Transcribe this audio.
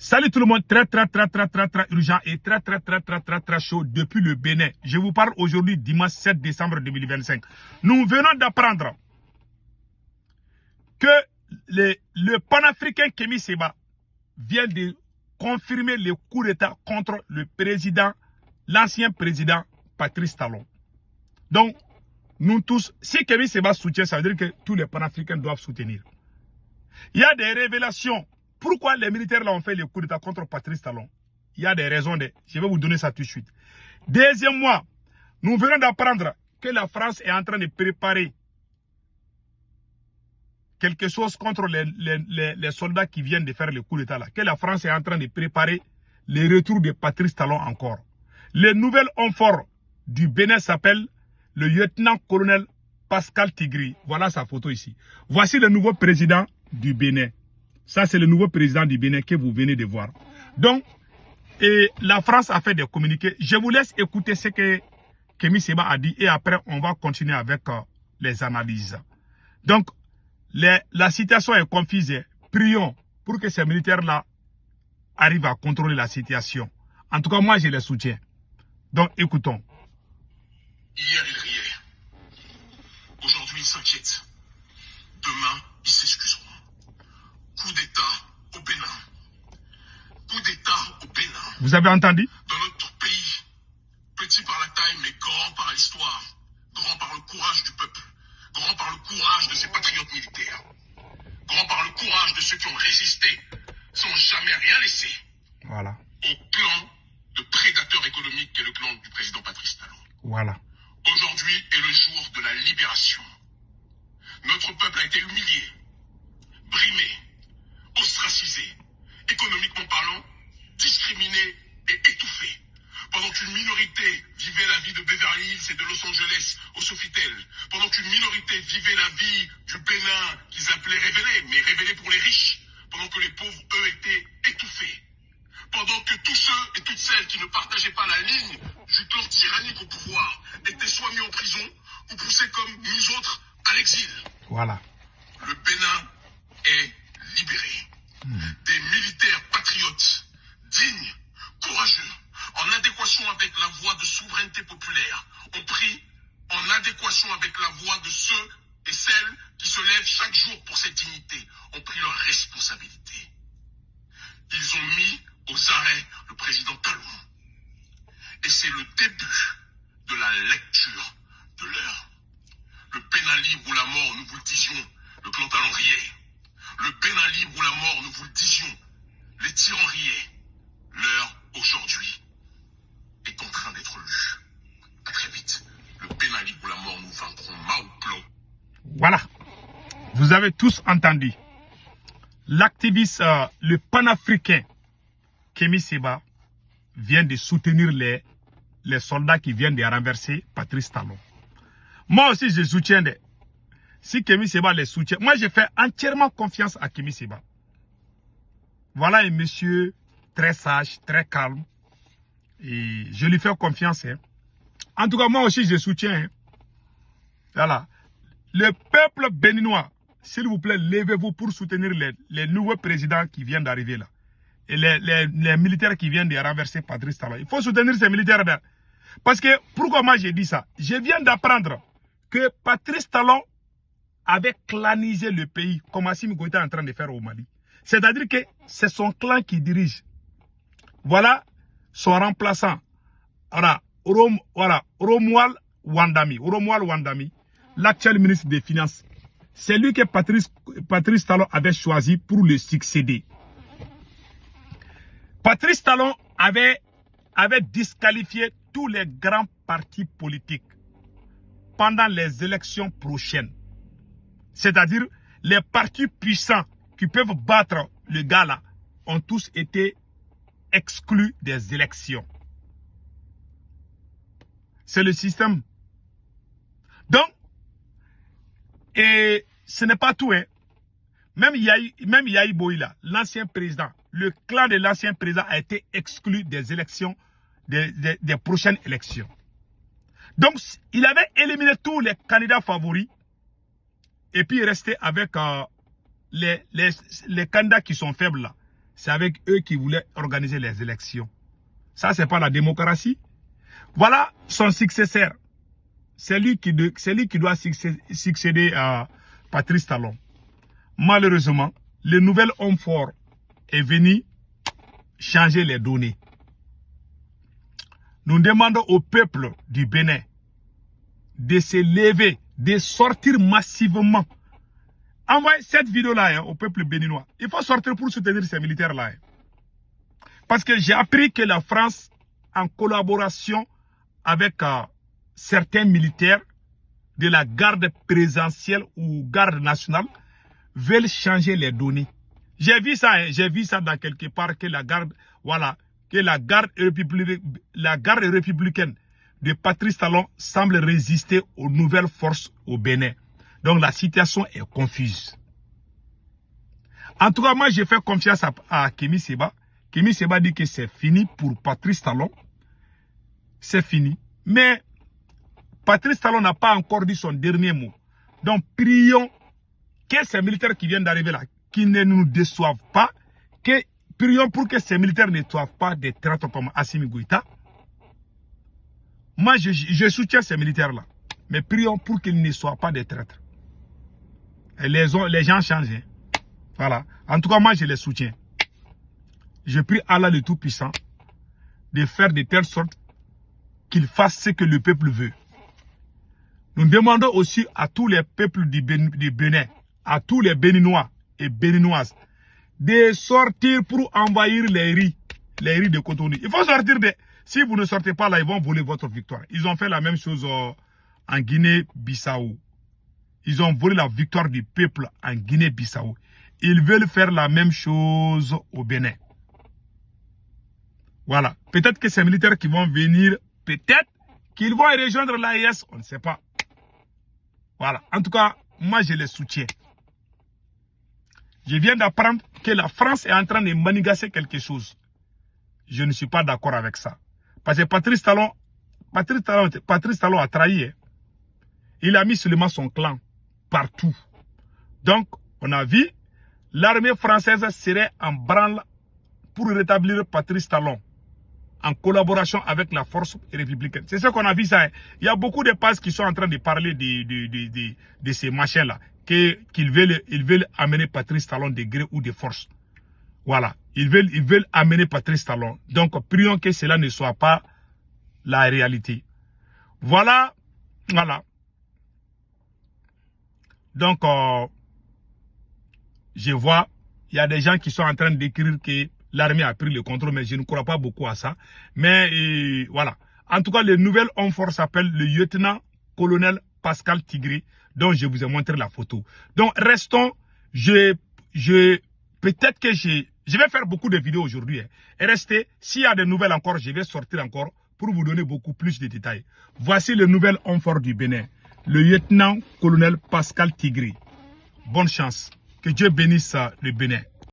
Salut tout le monde, très urgent et très chaud depuis le Bénin. Je vous parle aujourd'hui dimanche 7 décembre 2025. Nous venons d'apprendre que le panafricain Kémy Séba vient de confirmer le coup d'État contre le président, l'ancien président Patrice Talon. Donc, nous tous, si Kémy Séba soutient, ça veut dire que tous les panafricains doivent soutenir. Il y a des révélations. Pourquoi les militaires là ont fait le coup d'État contre Patrice Talon? Il y a des raisons. Je vais vous donner ça tout de suite. Deuxièmement, nous venons d'apprendre que la France est en train de préparer quelque chose contre les soldats qui viennent de faire le coup d'État là. Que la France est en train de préparer le retour de Patrice Talon encore. Le nouvel homme fort du Bénin s'appelle le lieutenant-colonel Pascal Tigri. Voilà sa photo ici. Voici le nouveau président du Bénin. Ça, c'est le nouveau président du Bénin que vous venez de voir. Donc, la France a fait des communiqués. Je vous laisse écouter ce que Kémy Séba a dit et après, on va continuer avec les analyses. Donc, la situation est confuse. Prions pour que ces militaires-là arrivent à contrôler la situation. En tout cas, moi, je les soutiens. Donc, écoutons. Hier, ils riaient. Aujourd'hui, ils s'inquiètent. Demain, ils s'excuseront. Coup d'État au Bénin. Coup d'État au Bénin. Vous avez entendu? Dans notre pays, petit par la taille, mais grand par l'histoire, grand par le courage du peuple, grand par le courage de ses patriotes militaires, grand par le courage de ceux qui ont résisté sans jamais rien laisser. Voilà. Au clan de prédateurs économiques qu'est le clan du président Patrice Talon. Voilà. Aujourd'hui est le jour de la libération. Notre peuple a été humilié, brimé, ostracisé, économiquement parlant, discriminé et étouffé. Pendant qu'une minorité vivait la vie de Beverly Hills et de Los Angeles au Sofitel, pendant qu'une minorité vivait la vie du Bénin qu'ils appelaient révélée, mais révélée pour les riches, pendant que les pauvres, eux, étaient étouffés. Pendant que tous ceux et toutes celles qui ne partageaient pas la ligne du clan tyrannique au pouvoir étaient soit mis en prison ou poussés comme nous autres à l'exil. Voilà. Le Bénin est libéré. Des militaires patriotes, dignes, courageux, en adéquation avec la voie de souveraineté populaire, ont pris en adéquation avec la voie de ceux et celles qui se lèvent chaque jour pour cette dignité, ont pris leurs responsabilités. Ils ont mis aux arrêts le président Talon. Et c'est le début de la lecture de l'heure. Le Bénin libre ou la mort, nous vous le disions, le clan Talon riait. Le Bénin libre ou la mort, nous vous le disions, les tyrans riaient. L'heure, aujourd'hui, est en train d'être lue. À très vite. Le Bénin libre ou la mort, nous vaincrons Mao Plon. Voilà. Vous avez tous entendu. L'activiste, le panafricain Kémy Séba vient de soutenir les soldats qui viennent de renverser Patrice Talon. Moi aussi, je soutiens. Si Kémy Séba les soutient, moi je fais entièrement confiance à Kémy Séba. Voilà un monsieur très sage, très calme. Et je lui fais confiance. Hein. En tout cas, moi aussi je soutiens. Hein. Voilà. Le peuple béninois, s'il vous plaît, levez-vous pour soutenir les nouveaux présidents qui viennent d'arriver là. Et les militaires qui viennent de renverser Patrice Talon. Il faut soutenir ces militaires-là. Parce que, pourquoi moi j'ai dit ça? Je viens d'apprendre que Patrice Talon avait clanisé le pays, comme Assimi Goïta est en train de faire au Mali. C'est-à-dire que c'est son clan qui dirige. Voilà son remplaçant. Voilà, Romuald Wandami, l'actuel ministre des Finances. C'est lui que Patrice Talon avait choisi pour le succéder. Patrice Talon avait disqualifié tous les grands partis politiques pendant les élections prochaines. C'est-à-dire, les partis puissants qui peuvent battre le gars là ont tous été exclus des élections. C'est le système. Donc, et ce n'est pas tout. Hein. Même Yahi Boïla, l'ancien président, le clan de l'ancien président a été exclu des élections, des prochaines élections. Donc, il avait éliminé tous les candidats favoris et puis resté avec les candidats qui sont faibles là. c'est avec eux qui voulaient organiser les élections. Ça, c'est pas la démocratie. Voilà son successeur. C'est lui qui doit succéder à Patrice Talon. Malheureusement, le nouvel homme fort est venu changer les données. Nous demandons au peuple du Bénin de se lever, de sortir massivement. Envoyez cette vidéo-là au peuple béninois. Il faut sortir pour soutenir ces militaires-là. Parce que j'ai appris que la France, en collaboration avec certains militaires de la garde présidentielle ou garde nationale, veulent changer les données. J'ai vu ça dans quelque part que la garde, voilà, que la garde républicaine de Patrice Talon semble résister aux nouvelles forces au Bénin. Donc la situation est confuse. En tout cas, moi j'ai fait confiance à Kémi Séba. Kémi Séba dit que c'est fini pour Patrice Talon. C'est fini. Mais Patrice Talon n'a pas encore dit son dernier mot. Donc prions que ces militaires qui viennent d'arriver là, qui ne nous déçoivent pas, prions pour que ces militaires ne soient pas des traîtres comme Assimi Goïta. Moi, je soutiens ces militaires-là. Mais prions pour qu'ils ne soient pas des traîtres. Et les gens changent. Hein. Voilà. En tout cas, moi, je les soutiens. Je prie Allah le Tout-Puissant de faire de telle sorte qu'il fasse ce que le peuple veut. Nous demandons aussi à tous les peuples du Bénin, à tous les Béninois et Béninoises, de sortir pour envahir les riz de Cotonou. Il faut sortir de... Si vous ne sortez pas là, ils vont voler votre victoire. Ils ont fait la même chose en Guinée-Bissau. Ils ont volé la victoire du peuple en Guinée-Bissau. Ils veulent faire la même chose au Bénin. Voilà. Peut-être que ces militaires qui vont venir, peut-être qu'ils vont rejoindre l'AES, on ne sait pas. Voilà. En tout cas, moi je les soutiens. Je viens d'apprendre que la France est en train de manigasser quelque chose. Je ne suis pas d'accord avec ça. Parce que Patrice Talon a trahi. Hein. Il a mis seulement son clan partout. Donc, on a vu, l'armée française serait en branle pour rétablir Patrice Talon en collaboration avec la force républicaine. C'est ce qu'on a vu ça. Hein. Il y a beaucoup de pages qui sont en train de parler de ces machins-là, qu'ils veulent amener Patrice Talon de gré ou de force. Voilà. Ils veulent amener Patrice Talon. Donc, prions que cela ne soit pas la réalité. Voilà. Voilà. Donc, je vois, il y a des gens qui sont en train d'écrire que l'armée a pris le contrôle, mais je ne crois pas beaucoup à ça. Mais voilà. En tout cas, le nouvel homme fort s'appelle le lieutenant-colonel Pascal Tigré, dont je vous ai montré la photo. Donc, restons. Peut-être que je vais faire beaucoup de vidéos aujourd'hui. Hein. Et restez. S'il y a des nouvelles encore, je vais sortir encore pour vous donner beaucoup plus de détails. Voici le nouvel homme fort du Bénin, le lieutenant-colonel Pascal Tigré. Bonne chance. Que Dieu bénisse le Bénin.